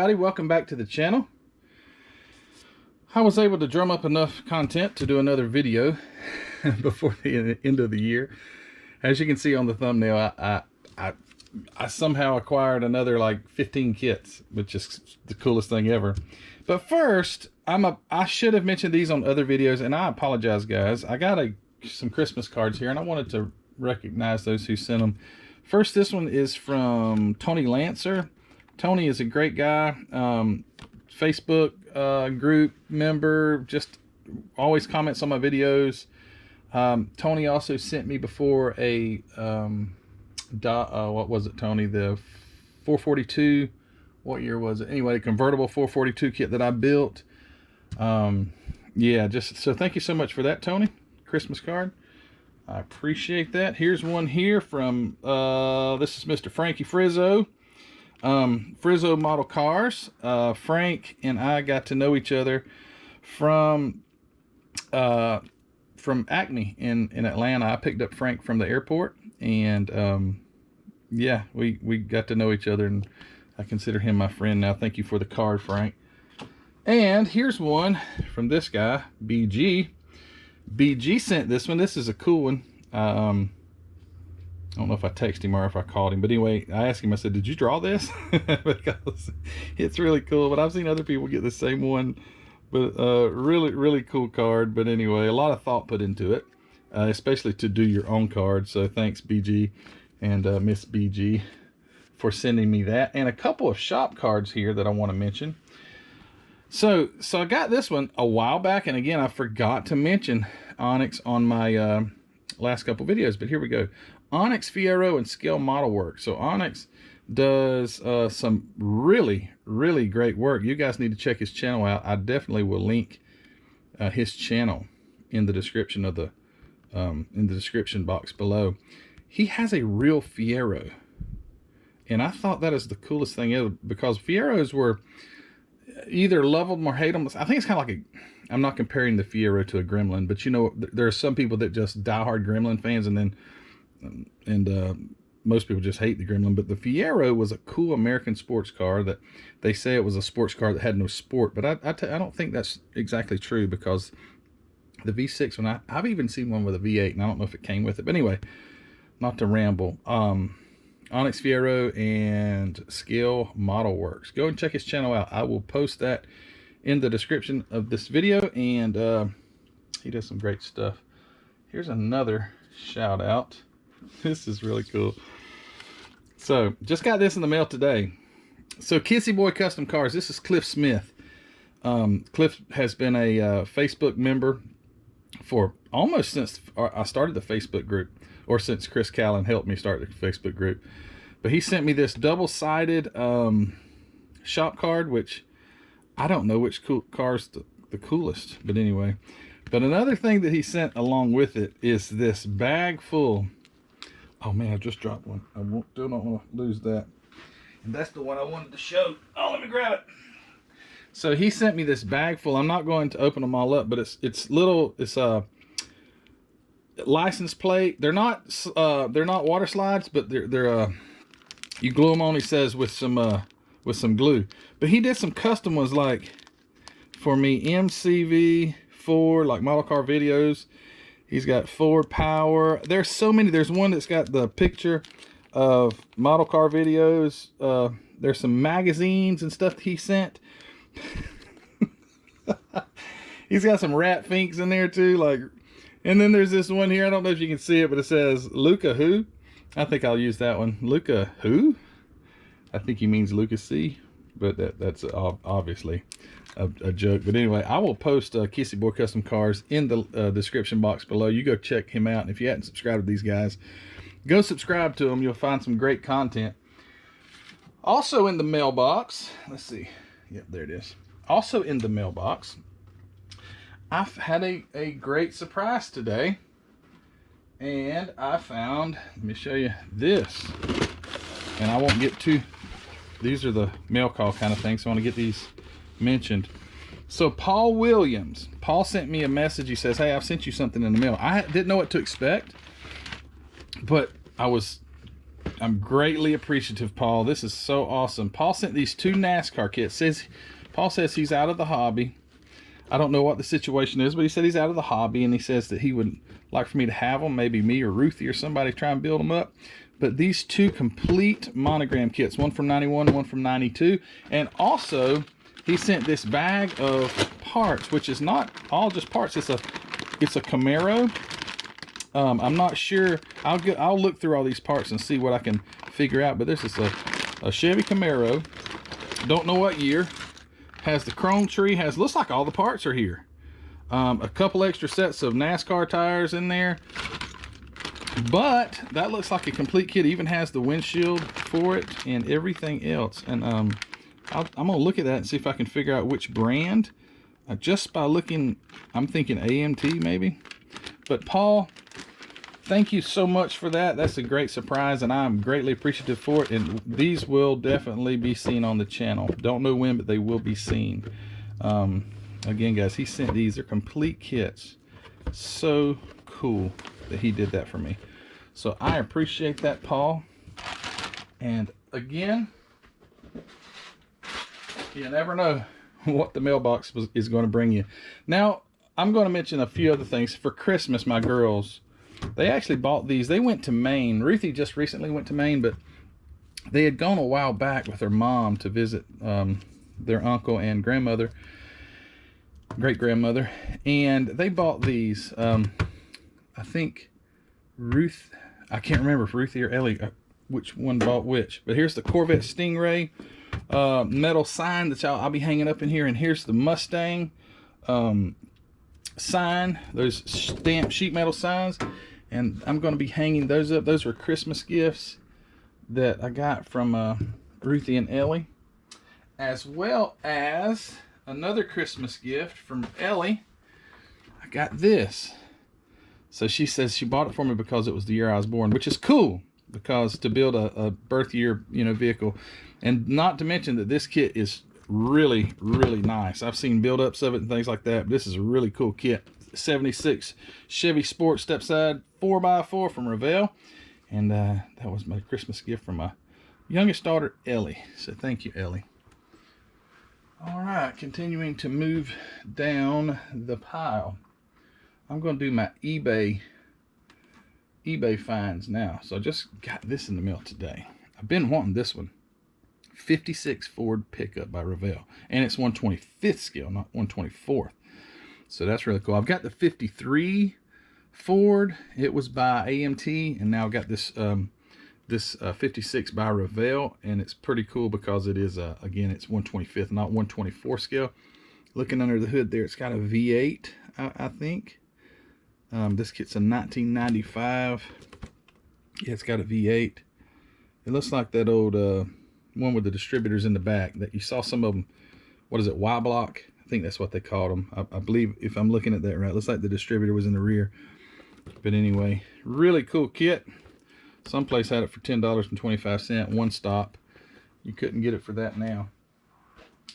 everybody, welcome back to the channel. I was able to drum up enough content to do another video before the end of the year. As you can see on the thumbnail, I somehow acquired another like 15 kits, which is the coolest thing ever. But first, I should have mentioned these on other videos, and I apologize, guys. I got some Christmas cards here, and I wanted to recognize those who sent them. First, this one is from Tony Lancer. Tony is a great guy, Facebook group member, just always comments on my videos. Tony also sent me before a what was it, Tony? The 442, what year was it? Anyway, convertible 442 kit that I built. Yeah, just so thank you so much for that, Tony. Christmas card, I appreciate that. Here's one here from this is Mr. Frankie Frizzo. Frizzo Model Cars. Frank and I got to know each other from Acme in Atlanta. I picked up Frank from the airport, and yeah, we got to know each other, and I consider him my friend now. Thank you for the card, Frank. And here's one from this guy, BG. BG sent this one. This is a cool one. I don't know if I texted him or if I called him, but anyway, I asked him, I said, did you draw this? Because it's really cool, but I've seen other people get the same one, but really cool card. But anyway, a lot of thought put into it, especially to do your own card. So thanks, BG and Miss BG for sending me that, and a couple of shop cards here that I want to mention. So I got this one a while back, and again, I forgot to mention Onyx on my last couple videos, but here we go. Onixfiero and Scale Model Work. So Onyx does some really great work. You guys need to check his channel out. I definitely will link his channel in the description of the in the description box below. He has a real Fiero, and I thought that is the coolest thing ever, because Fieros were either love them or hate them. I think it's kind of like I'm not comparing the Fiero to a Gremlin, but you know, there are some people that just diehard Gremlin fans, and then most people just hate the Gremlin. But the Fiero was a cool American sports car that they say it was a sports car that had no sport, but I don't think that's exactly true, because the V6 one, I've even seen one with a V8, and I don't know if it came with it. But anyway, not to ramble. Onixfiero and Scale Model Works. Go and check his channel out. I will post that in the description of this video, and he does some great stuff. Here's another shout out. This is really cool. So just got this in the mail today. So Kissy Boy Custom Cars, this is Cliff Smith. Cliff has been a Facebook member for almost since I started the Facebook group, or since Chris Callen helped me start the Facebook group. But he sent me this double-sided shop card, which I don't know which car's the coolest, but anyway. But another thing that he sent along with it is this bag full. Oh man, I just dropped one. I do not want to lose that. And that's the one I wanted to show. Oh, let me grab it. So he sent me this bag full. I'm not going to open them all up, but it's a license plate. They're not water slides, but they're you glue them on, he says, with some glue. But he did some custom ones, like for me, MCV Ford, like model car videos. He's got Ford Power. There's so many. There's one that's got the picture of model car videos. There's some magazines and stuff that he sent. He's got some rat finks in there too, like. And then there's this one here. I don't know if you can see it, but it says Luca Who. I think I'll use that one. Luca Who? I think he means Lucas C, but that's obviously a joke. But anyway, I will post Kissy Boy Custom Cars in the description box below. You go check him out, and if you hadn't subscribed to these guys, go subscribe to them. You'll find some great content. Also in the mailbox, let's see. Yep, there it is. Also in the mailbox, I've had a great surprise today, and I found, let me show you this, and I won't get too, these are the mail call kind of thing, so I want to get these mentioned. So Paul Williams, Paul sent me a message. He says, hey, I've sent you something in the mail. I didn't know what to expect, but I was I'm greatly appreciative, Paul. This is so awesome. Paul sent these 2 NASCAR kits. Paul says he's out of the hobby. I don't know what the situation is, but he said he's out of the hobby, and he says that he would like for me to have them, maybe me or Ruthie or somebody try and build them up. But these 2 complete monogram kits, one from 91, one from 92, and also he sent this bag of parts, which is not all just parts. It's a Camaro. I'm not sure. I'll look through all these parts and see what I can figure out. But this is a Chevy Camaro. Don't know what year. Has the chrome tree. Looks like all the parts are here. A couple extra sets of NASCAR tires in there. But that looks like a complete kit. It even has the windshield for it and everything else. And I'm gonna look at that and see if I can figure out which brand. Just by looking, I'm thinking AMT maybe. But Paul, thank you so much for that. That's a great surprise, and I'm greatly appreciative for it. And these will definitely be seen on the channel. Don't know when, but they will be seen. Again, guys, he sent these. They're complete kits. So cool that he did that for me. So I appreciate that, Paul. And again, you never know what the mailbox is going to bring you. Now, I'm going to mention a few other things. For Christmas, my girls, they actually bought these. They went to Maine. Ruthie just recently went to Maine, but they had gone a while back with her mom to visit their uncle and grandmother, great-grandmother, and they bought these. I think I can't remember if Ruthie or Ellie, which one bought which, but here's the Corvette Stingray metal sign that I'll be hanging up in here, and here's the Mustang sign, those stamped sheet metal signs, and I'm going to be hanging those up. Those were Christmas gifts that I got from Ruthie and Ellie, as well as another Christmas gift from Ellie. I got this. So she says she bought it for me because it was the year I was born, which is cool, because to build a birth year, vehicle, and not to mention that this kit is really, really nice. I've seen build-ups of it and things like that, but this is a really cool kit. 76 Chevy Sport stepside 4x4 from Revell, and that was my Christmas gift from my youngest daughter, Ellie. So thank you, Ellie. All right, continuing to move down the pile. I'm going to do my eBay finds now. So I just got this in the mail today. I've been wanting this one. 56 Ford pickup by Revell. And it's 125th scale, not 124th. So that's really cool. I've got the 53 Ford. It was by AMT. And now I've got this 56 by Revell. And it's pretty cool because it is, again, it's 125th, not 124th scale. Looking under the hood there, it's got a V8, I think. This kit's a 1995. Yeah, it's got a V8. It looks like that old one with the distributors in the back that you saw some of them. What is it, Y-block? I think that's what they called them. I believe, if I'm looking at that right, it looks like the distributor was in the rear. But anyway, really cool kit. Someplace had it for $10.25, one stop. You couldn't get it for that now.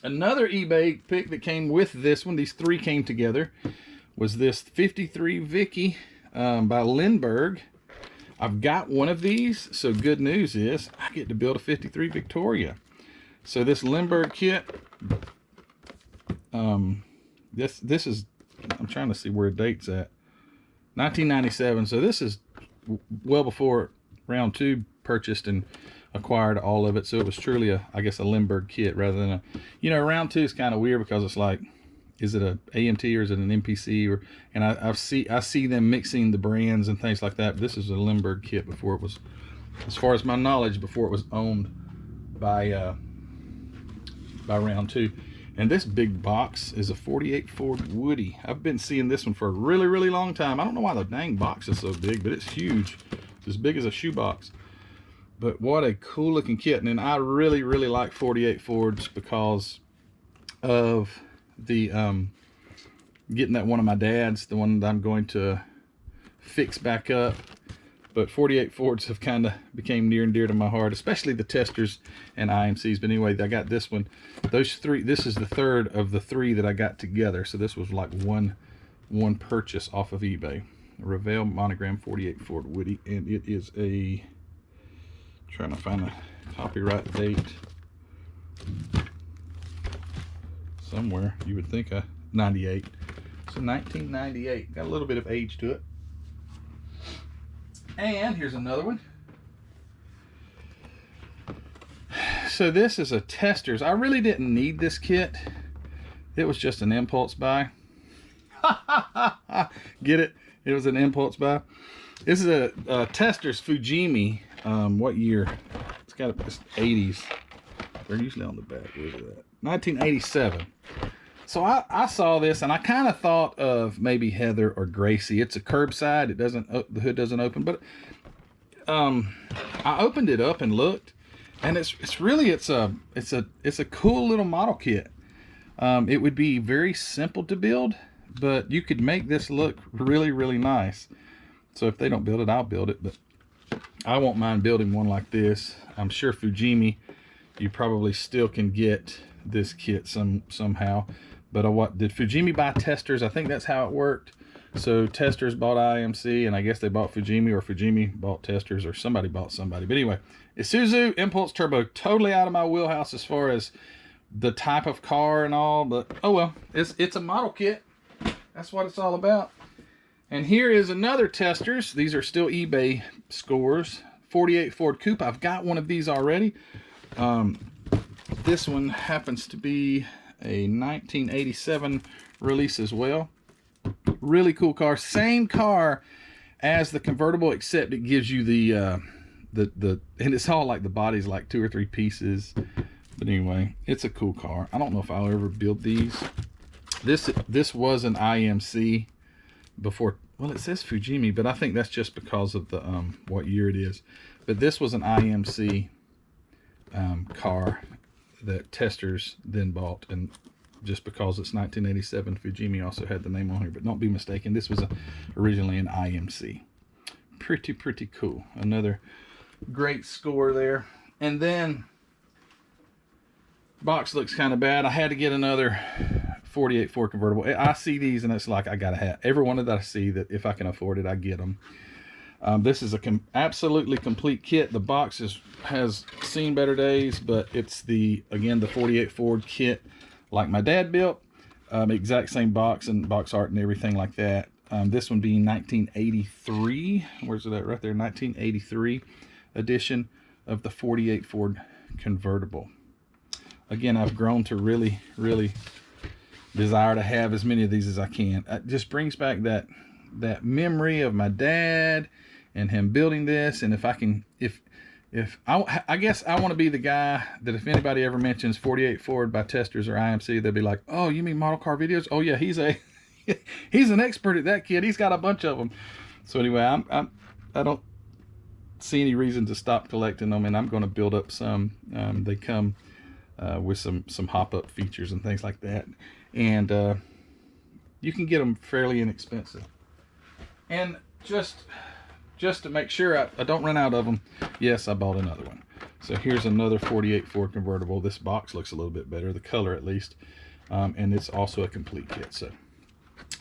Another eBay pick that came with this one, these 3 came together, was this 53 Vicky by Lindbergh. I've got one of these, so good news is I get to build a 53 Victoria. So this Lindbergh kit, this is, I'm trying to see where the date's at, 1997. So this is well before Round 2 purchased and acquired all of it. So it was truly I guess a Lindbergh kit rather than a, Round 2 is kind of weird because it's like, is it a AMT or is it an MPC? And I see them mixing the brands and things like that. But this is a Lindbergh kit before it was, as far as my knowledge, before it was owned by Round 2. And this big box is a 48 Ford Woody. I've been seeing this one for a really, really long time. I don't know why the dang box is so big, but it's huge. It's as big as a shoebox. But what a cool looking kit. And I really, really like 48 Fords because of the getting that one of my dad's, the one that I'm going to fix back up. But 48 Fords have kind of became near and dear to my heart, especially the testers and IMCs. But anyway, I got this one. Those 3, this is the 3rd of the 3 that I got together. So this was like one purchase off of eBay. A Revell monogram 48 Ford Woody, and it is a Trying to find a copyright date somewhere. You would think 98. So 1998. Got a little bit of age to it. And here's another one. So this is a Testors. I really didn't need this kit. It was just an impulse buy. Get it? It was an impulse buy. This is a Testors Fujimi. What year? It's got it's 80s. They're usually on the back. Where's it at? 1987. So I saw this and I kind of thought of maybe Heather or Gracie. It's a curbside. It doesn't, the hood doesn't open, but I opened it up and looked, and it's really it's a cool little model kit. It would be very simple to build, but you could make this look really, really nice. So if they don't build it, I'll build it, but I won't mind building one like this. I'm sure Fujimi, you probably still can get this kit somehow. But what did Fujimi buy Testors? I think that's how it worked. So Testors bought IMC, and I guess they bought Fujimi, or Fujimi bought Testors, or somebody bought somebody. But anyway, Isuzu Impulse Turbo, totally out of my wheelhouse as far as the type of car and all. But oh well, it's a model kit. That's what it's all about. And here is another Testors. These are still eBay scores. 48 Ford Coupe. I've got one of these already. This one happens to be a 1987 release as well. Really cool car. Same car as the convertible, except it gives you the and it's all like the body's like 2 or 3 pieces. But anyway, it's a cool car. I don't know if I'll ever build these. This was an IMC before. Well, it says Fujimi, but I think that's just because of the what year it is. But this was an IMC car that Testors then bought, and just because it's 1987, Fujimi also had the name on here. But don't be mistaken, this was originally an IMC. Pretty cool. Another great score there. And then box looks kind of bad. I had to get another 48 Ford convertible. I see these and it's like I gotta have every one that I see, that if I can afford it, I get them. This is a absolutely complete kit. The box has seen better days, but it's again the 48 Ford kit like my dad built. Exact same box and box art and everything like that. This one being 1983. Where's it at? Right there. 1983 edition of the 48 Ford convertible. Again, I've grown to really desire to have as many of these as I can. It just brings back that memory of my dad and him building this. And if I can, I guess I want to be the guy that if anybody ever mentions 48 Ford by Testors or IMC, they'll be like, oh, you mean model car videos? Oh yeah, he's an expert at that, kid. He's got a bunch of them. So anyway, I don't see any reason to stop collecting them, and I'm going to build up some. They come with some hop-up features and things like that, and you can get them fairly inexpensive. And just to make sure I don't run out of them, yes, I bought another one. So here's another 48 Ford convertible. This box looks a little bit better, the color at least, and it's also a complete kit. So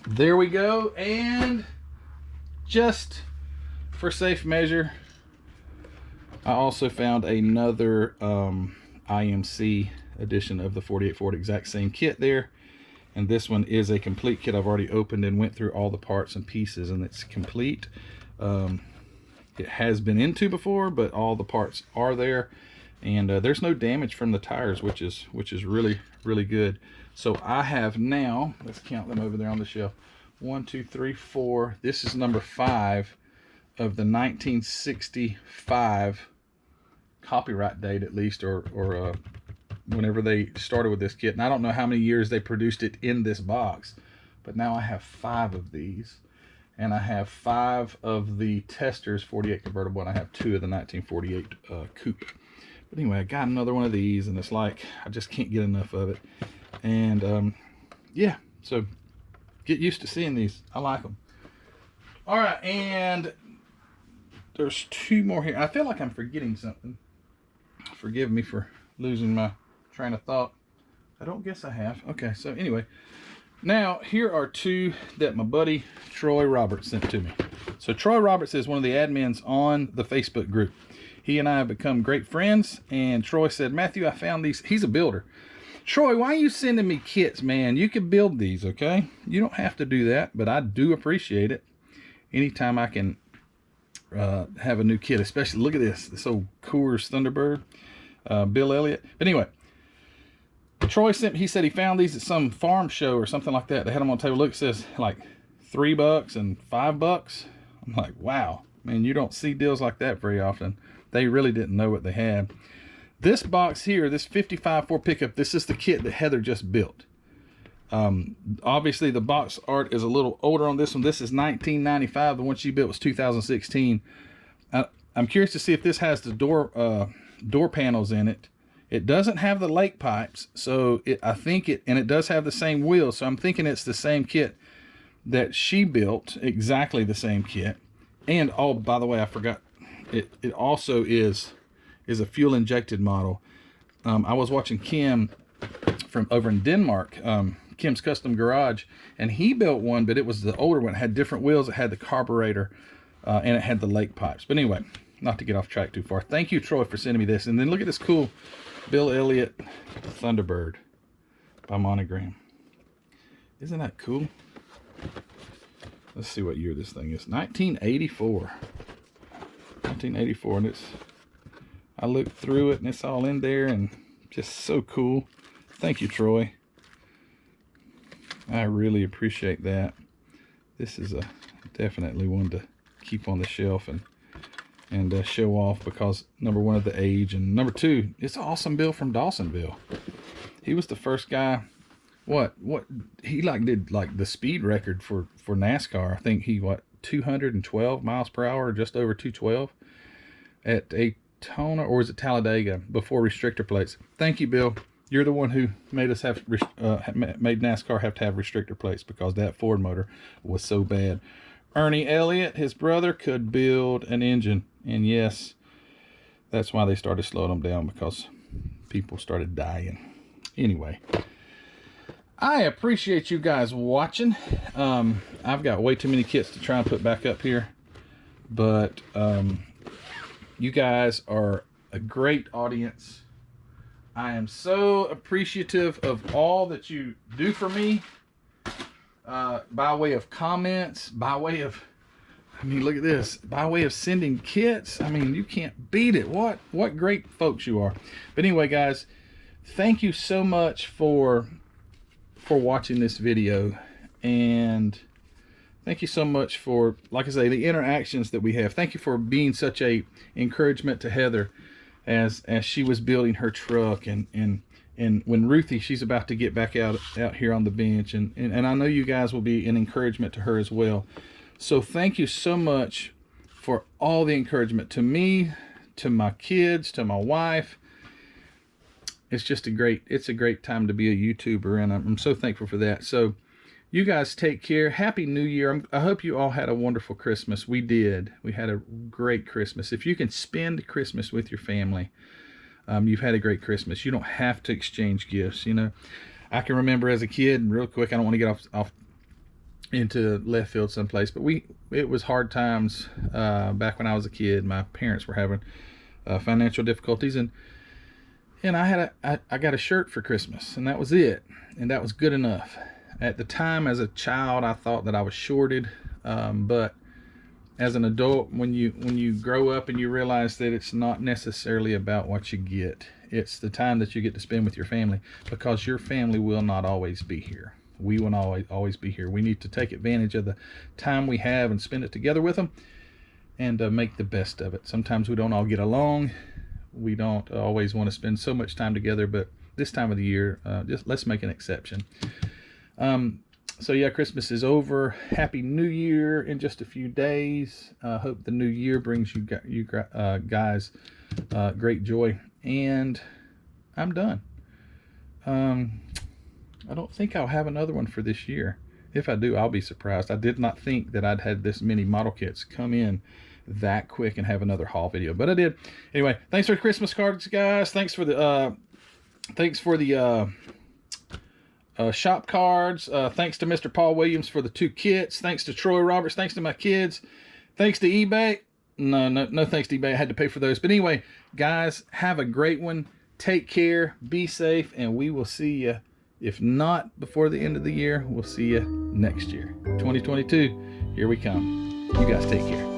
there we go. And just for safe measure, I also found another IMC edition of the 48 Ford, exact same kit there. And this one is a complete kit. I've already opened and went through all the parts and pieces, and it's complete. It has been into before, but all the parts are there, and there's no damage from the tires, which is really good. So I have now, let's count them over there on the shelf. 1, 2, 3, 4. This is number 5 of the 1965 copyright date, at least, or whenever they started with this kit. And I don't know how many years they produced it in this box, but now I have 5 of these, and I have 5 of the Testors 48 convertible, and I have 2 of the 1948 coupe. But anyway, I got another one of these, and it's like I just can't get enough of it. And yeah, so get used to seeing these. I like them. All right, and there's 2 more here. I feel like I'm forgetting something. Forgive me for losing my train of thought. I don't guess I have. Okay, so anyway, now here are 2 that my buddy Troy Roberts sent to me. So Troy Roberts is one of the admins on the Facebook group. He and I have become great friends. And Troy said, Matthew, I found these. He's a builder. Troy, why are you sending me kits, man? You can build these, okay? You don't have to do that, but I do appreciate it. Anytime I can have a new kit, especially, look at this old Coors Thunderbird, Bill Elliott. But anyway, Troy he said he found these at some farm show or something like that. They had them on the table. Look, it says like $3 and $5. I'm like, wow, man, you don't see deals like that very often. They really didn't know what they had. This box here, this 55 Ford pickup, this is the kit that Heather just built. Obviously the box art is a little older on this one. This is 1995. The one she built was 2016. I'm curious to see if this has the door panels in it. It doesn't have the lake pipes, so I think it does have the same wheels, so I'm thinking it's the same kit that she built, exactly the same kit. And oh, by the way, I forgot, it also is a fuel injected model. I was watching Kim from over in Denmark, Kim's Custom Garage, and he built one, but it was the older one. It had different wheels, it had the carburetor, and it had the lake pipes. But anyway, not to get off track too far. Thank you, Troy, for sending me this. And then look at this cool Bill Elliott Thunderbird by Monogram. Isn't that cool? Let's see what year this thing is. 1984. 1984, and I looked through it and it's all in there and just so cool. Thank you, Troy. I really appreciate that. This is definitely one to keep on the shelf and show off, because number one, of the age, and number two, it's an awesome Bill from Dawsonville. He was the first guy. What he did the speed record for NASCAR. I think he 212 miles per hour, just over 212 at Daytona, or is it Talladega, before restrictor plates. Thank you, Bill. You're the one who made us made NASCAR have to have restrictor plates, because that Ford motor was so bad. Ernie Elliott, his brother, could build an engine, and yes, that's why they started slowing them down, because people started dying. Anyway, I appreciate you guys watching. I've got way too many kits to try and put back up here, but you guys are a great audience. I am so appreciative of all that you do for me, by way of comments, by way of, I mean, look at this, by way of sending kits. I mean, you can't beat it. What great folks you are. But anyway, guys, thank you so much for watching this video, and thank you so much for, like I say, the interactions that we have. Thank you for being such a encouragement to Heather as she was building her truck, and when Ruthie, she's about to get back out here on the bench, and I know you guys will be an encouragement to her as well. So thank you so much for all the encouragement to me, to my kids, to my wife. It's just a great time to be a YouTuber, and I'm so thankful for that. So you guys take care. Happy New Year. I hope you all had a wonderful Christmas. We did. We had a great Christmas. If you can spend Christmas with your family, you've had a great Christmas. You don't have to exchange gifts. You know, I can remember as a kid, real quick, I don't want to get off into left field someplace, but it was hard times back when I was a kid. My parents were having financial difficulties, and I got a shirt for Christmas, and that was it, and that was good enough. At the time, as a child, I thought that I was shorted, but as an adult, when you grow up and you realize that it's not necessarily about what you get, it's the time that you get to spend with your family, because your family will not always be here. We will not always be here. We need to take advantage of the time we have and spend it together with them, and make the best of it. Sometimes we don't all get along. We don't always want to spend so much time together, but this time of the year, just let's make an exception. So yeah, Christmas is over. Happy New Year in just a few days. Hope the new year brings you guys great joy. And I'm done. I don't think I'll have another one for this year. If I do, I'll be surprised. I did not think that I'd had this many model kits come in that quick and have another haul video, but I did. Anyway, thanks for the Christmas cards, guys. Thanks for the shop cards. Thanks to Mr. Paul Williams for the 2 kits. Thanks to Troy Roberts. Thanks to my kids. Thanks to eBay. No, thanks, D-Bay. I had to pay for those. But anyway, guys, have a great one. Take care, be safe, and we will see you. If not before the end of the year, we'll see you next year. 2022, here we come. You guys take care.